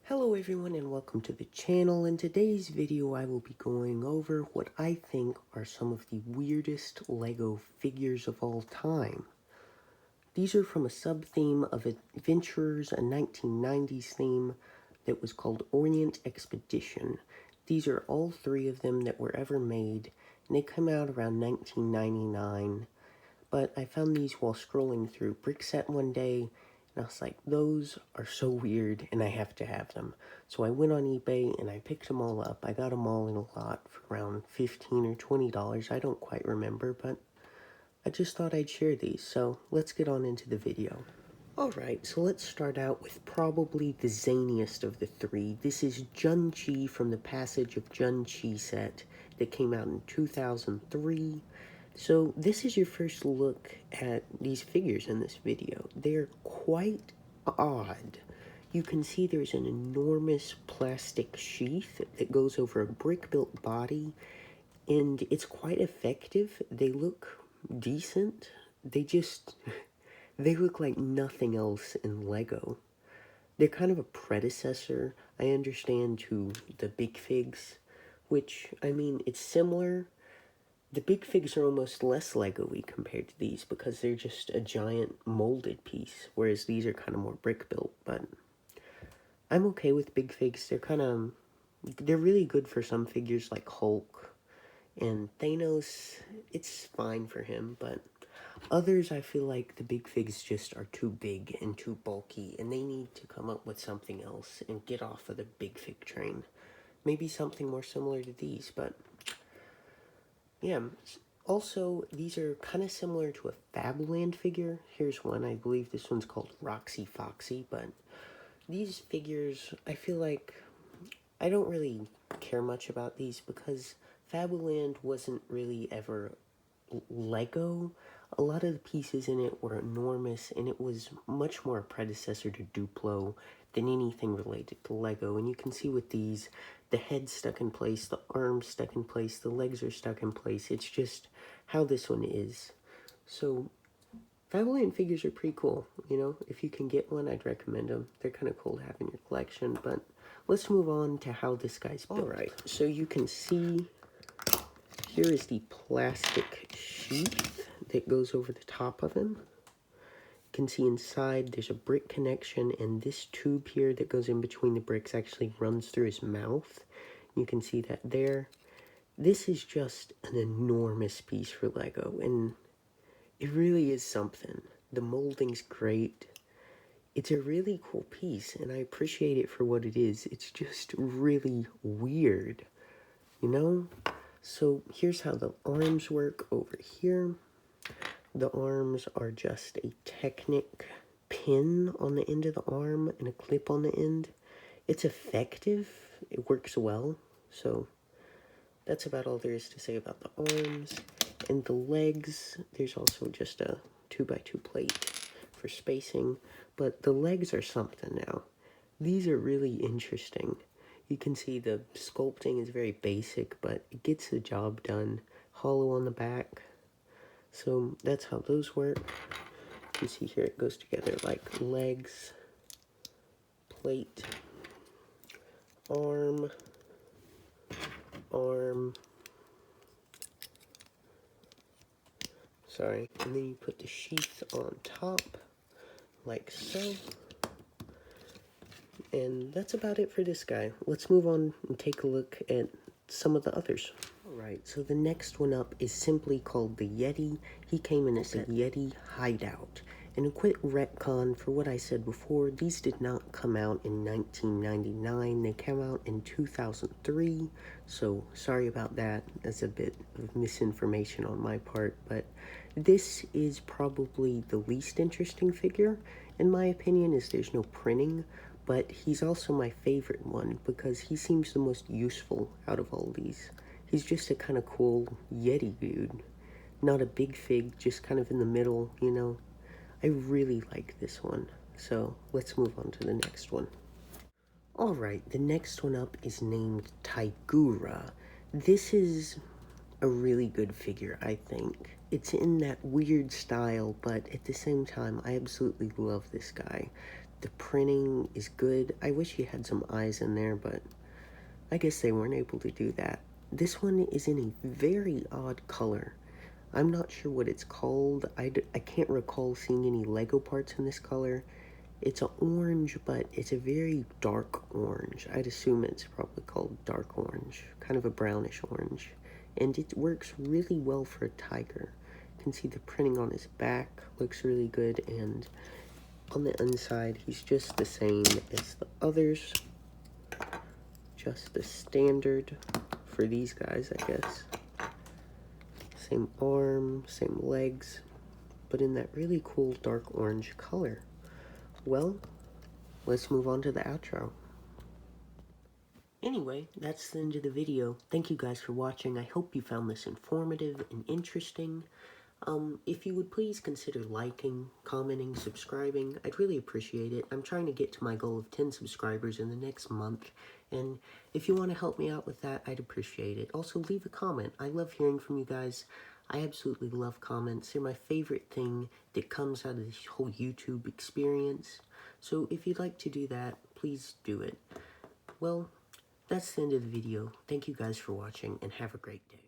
Hello everyone and welcome to the channel. In today's video I will be going over what I think are some of the weirdest LEGO figures of all time. These are from a sub-theme of Adventurers, a 1990s theme that was called Orient Expedition. These are all three of them that were ever made, and they come out around 1999. But I found these while scrolling through Brickset one day, and I was like, those are so weird, and I have to have them. So I went on eBay, and I picked them all up. I got them all in a lot for around $15 or $20. I don't quite remember, but I just thought I'd share these. So let's get on into the video. Alright, so let's start out with probably the zaniest of the three. This is Junji from the Passage of Junji set that came out in 2003. So this is your first look at these figures in this video. They're quite odd. You can see there's an enormous plastic sheath that goes over a brick-built body, and it's quite effective. They look decent. They look like nothing else in LEGO. They're kind of a predecessor, I understand, to the Big Figs, which, I mean, it's similar. The Big Figs are almost less Lego-y compared to these because they're just a giant molded piece, whereas these are kind of more brick-built, but I'm okay with Big Figs. They're really good for some figures like Hulk and Thanos. It's fine for him, but others I feel like the Big Figs just are too big and too bulky, and they need to come up with something else and get off of the Big Fig train. Maybe something more similar to these, but yeah. Also, these are kind of similar to a Fableland figure. Here's one. I believe this one's called Roxy Foxy, but these figures, I feel like I don't really care much about these because Fableland wasn't really ever Lego. A lot of the pieces in it were enormous, and it was much more a predecessor to Duplo than anything related to Lego. And you can see with these, the head's stuck in place, the arms stuck in place, the legs are stuck in place. It's just how this one is. So Fableland figures are pretty cool, you know. If you can get one, I'd recommend them. They're kind of cool to have in your collection, but let's move on to how this guy's built. Alright, so you can see here is the plastic sheath that goes over the top of him. You can see inside there's a brick connection, and this tube here that goes in between the bricks actually runs through his mouth. You can see that there. This is just an enormous piece for Lego, and it really is something. The molding's great. It's a really cool piece, and I appreciate it for what it is. It's just really weird, you know? So here's how the arms work over here. The arms are just a Technic pin on the end of the arm and a clip on the end. It's effective. It works well. So that's about all there is to say about the arms. And the legs, there's also just a 2x2 plate for spacing. But the legs are something now. These are really interesting. You can see the sculpting is very basic, but it gets the job done. Hollow on the back. So that's how those work. You can see here it goes together like legs, plate, arm, sorry, and then you put the sheath on top, like so. And that's about it for this guy. Let's move on and take a look at some of the others. Alright, so the next one up is simply called the Yeti. He came in as a Yeti hideout. And a quick retcon for what I said before, these did not come out in 1999. They came out in 2003. So sorry about that. That's a bit of misinformation on my part. But this is probably the least interesting figure, in my opinion, as there's no printing. But he's also my favorite one because he seems the most useful out of all these. He's just a kind of cool Yeti dude. Not a big fig, just kind of in the middle, you know. I really like this one. So let's move on to the next one. Alright, the next one up is named Taigura. This is a really good figure, I think. It's in that weird style, but at the same time, I absolutely love this guy. The printing is good. I wish he had some eyes in there, but I guess they weren't able to do that. This one is in a very odd color. I'm not sure what it's called. I can't recall seeing any Lego parts in this color. It's an orange, but it's a very dark orange. I'd assume it's probably called dark orange, kind of a brownish orange. And it works really well for a tiger. You can see the printing on his back looks really good, and on the inside, he's just the same as the others. Just the standard for these guys, I guess. Same arm, same legs, but in that really cool dark orange color. Well, let's move on to the outro. Anyway, that's the end of the video. Thank you guys for watching. I hope you found this informative and interesting. If you would please consider liking, commenting, subscribing, I'd really appreciate it. I'm trying to get to my goal of 10 subscribers in the next month, and if you want to help me out with that, I'd appreciate it. Also, leave a comment. I love hearing from you guys. I absolutely love comments. They're my favorite thing that comes out of this whole YouTube experience. So if you'd like to do that, please do it. Well, that's the end of the video. Thank you guys for watching, and have a great day.